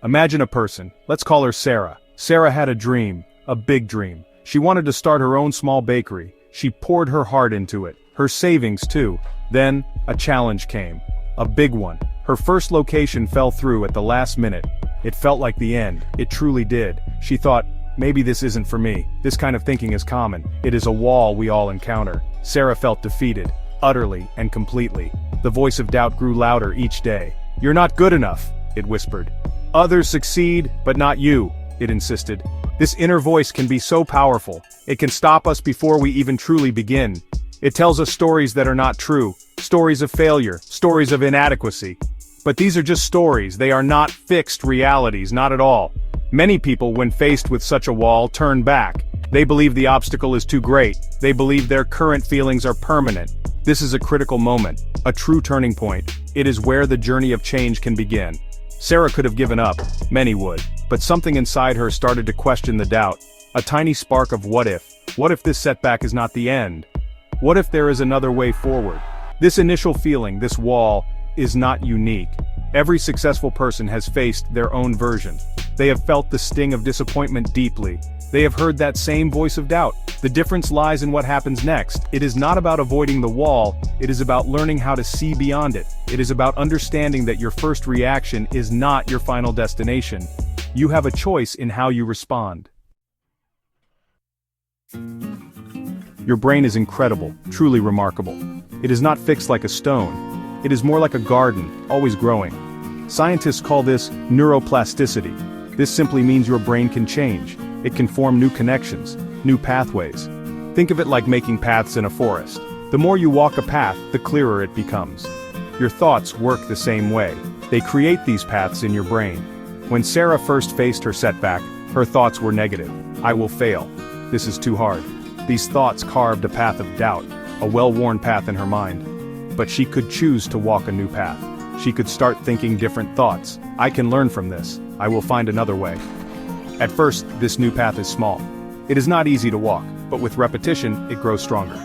Imagine a person, let's call her Sarah. Sarah had a dream, a big dream. She wanted to start her own small bakery. She poured her heart into it, her savings too. Then, a challenge came. A big one. Her first location fell through at the last minute. It felt like the end. It truly did. She thought, maybe this isn't for me. This kind of thinking is common. It is a wall we all encounter. Sarah felt defeated, utterly and completely. The voice of doubt grew louder each day. You're not good enough, it whispered. Others succeed, but not you, it insisted. This inner voice can be so powerful. It can stop us before we even truly begin. It tells us stories that are not true, stories of failure, stories of inadequacy. But these are just stories, they are not fixed realities, not at all. Many people, when faced with such a wall, turn back. They believe the obstacle is too great. They believe their current feelings are permanent. This is a critical moment, a true turning point. It is where the journey of change can begin. Sarah could have given up, many would, but something inside her started to question the doubt. A tiny spark of what if? What if this setback is not the end? What if there is another way forward? This initial feeling, this wall, is not unique. Every successful person has faced their own version. They have felt the sting of disappointment deeply. They have heard that same voice of doubt. The difference lies in what happens next. It is not about avoiding the wall, it is about learning how to see beyond it. It is about understanding that your first reaction is not your final destination. You have a choice in how you respond. Your brain is incredible, truly remarkable. It is not fixed like a stone. It is more like a garden, always growing. Scientists call this neuroplasticity. This simply means your brain can change. It can form new connections, new pathways. Think of it like making paths in a forest. The more you walk a path, the clearer it becomes. Your thoughts work the same way. They create these paths in your brain. When Sarah first faced her setback, her thoughts were negative. I will fail. This is too hard. These thoughts carved a path of doubt, a well-worn path in her mind. But she could choose to walk a new path. She could start thinking different thoughts. I can learn from this. I will find another way. At first, this new path is small. It is not easy to walk, but with repetition, it grows stronger.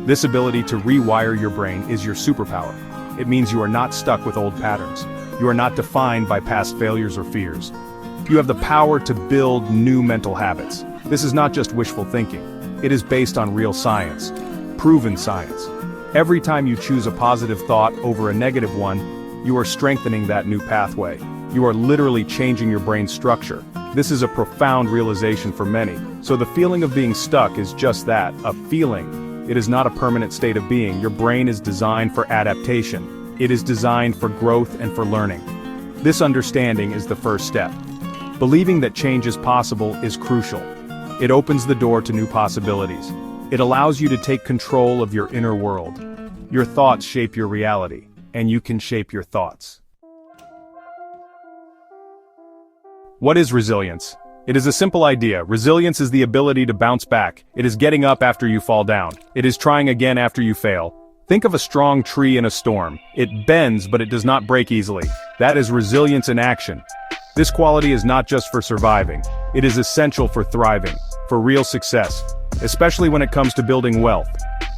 This ability to rewire your brain is your superpower. It means you are not stuck with old patterns. You are not defined by past failures or fears. You have the power to build new mental habits. This is not just wishful thinking. It is based on real science, proven science. Every time you choose a positive thought over a negative one, you are strengthening that new pathway. You are literally changing your brain's structure. This is a profound realization for many. So the feeling of being stuck is just that, a feeling. It is not a permanent state of being. Your brain is designed for adaptation. It is designed for growth and for learning. This understanding is the first step. Believing that change is possible is crucial. It opens the door to new possibilities. It allows you to take control of your inner world. Your thoughts shape your reality, and you can shape your thoughts. What is resilience? It is a simple idea. Resilience is the ability to bounce back. It is getting up after you fall down. It is trying again after you fail. Think of a strong tree in a storm. It bends, but it does not break easily. That is resilience in action. This quality is not just for surviving. It is essential for thriving, for real success, especially when it comes to building wealth.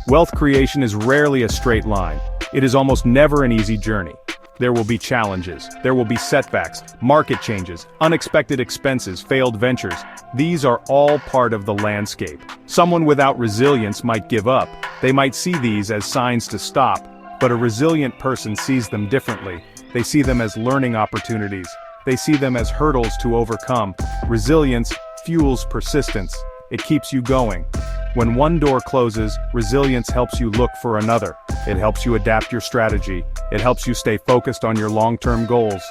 Wealth creation is rarely a straight line. It is almost never an easy journey. There will be challenges, there will be setbacks, market changes, unexpected expenses, failed ventures. These are all part of the landscape. Someone without resilience might give up. They might see these as signs to stop, but a resilient person sees them differently. They see them as learning opportunities. They see them as hurdles to overcome. Resilience fuels persistence. It keeps you going. When one door closes, resilience helps you look for another. It helps you adapt your strategy. It helps you stay focused on your long-term goals.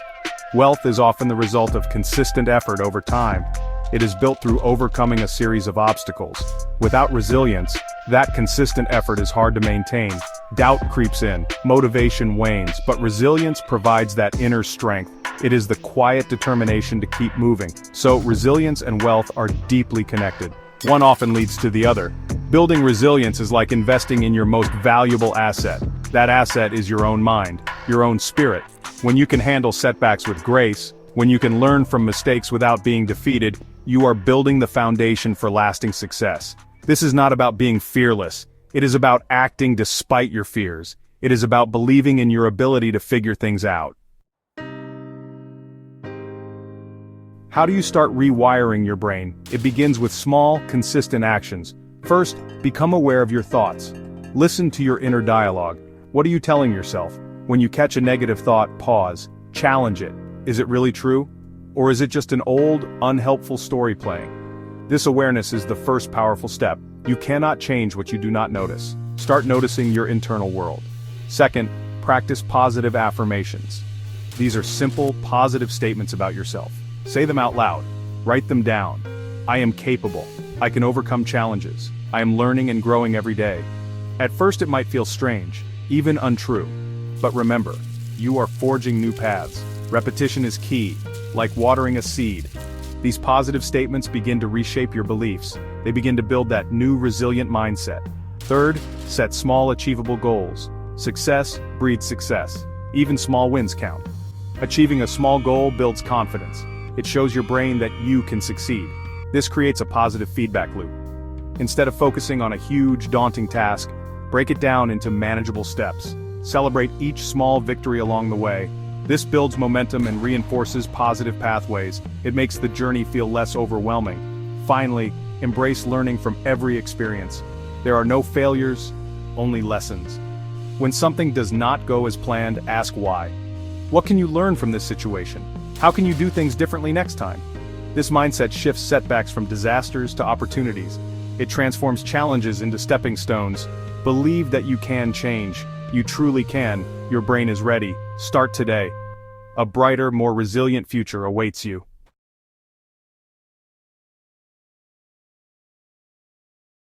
Wealth is often the result of consistent effort over time. It is built through overcoming a series of obstacles. Without resilience, that consistent effort is hard to maintain. Doubt creeps in, motivation wanes, but resilience provides that inner strength. It is the quiet determination to keep moving. So resilience and wealth are deeply connected. One often leads to the other. Building resilience is like investing in your most valuable asset. That asset is your own mind, your own spirit. When you can handle setbacks with grace, when you can learn from mistakes without being defeated, you are building the foundation for lasting success. This is not about being fearless. It is about acting despite your fears. It is about believing in your ability to figure things out. How do you start rewiring your brain? It begins with small, consistent actions. First, become aware of your thoughts. Listen to your inner dialogue. What are you telling yourself? When you catch a negative thought, pause, challenge it. Is it really true? Or is it just an old, unhelpful story playing? This awareness is the first powerful step. You cannot change what you do not notice. Start noticing your internal world. Second, practice positive affirmations. These are simple, positive statements about yourself. Say them out loud. Write them down. I am capable. I can overcome challenges. I am learning and growing every day. At first it might feel strange, even untrue. But remember, you are forging new paths. Repetition is key, like watering a seed. These positive statements begin to reshape your beliefs. They begin to build that new resilient mindset. Third, set small achievable goals. Success breeds success. Even small wins count. Achieving a small goal builds confidence. It shows your brain that you can succeed. This creates a positive feedback loop. Instead of focusing on a huge, daunting task, break it down into manageable steps. Celebrate each small victory along the way. This builds momentum and reinforces positive pathways. It makes the journey feel less overwhelming. Finally, embrace learning from every experience. There are no failures, only lessons. When something does not go as planned, ask why. What can you learn from this situation? How can you do things differently next time? This mindset shifts setbacks from disasters to opportunities. It transforms challenges into stepping stones. Believe that you can change. You truly can. Your brain is ready. Start today. A brighter, more resilient future awaits you.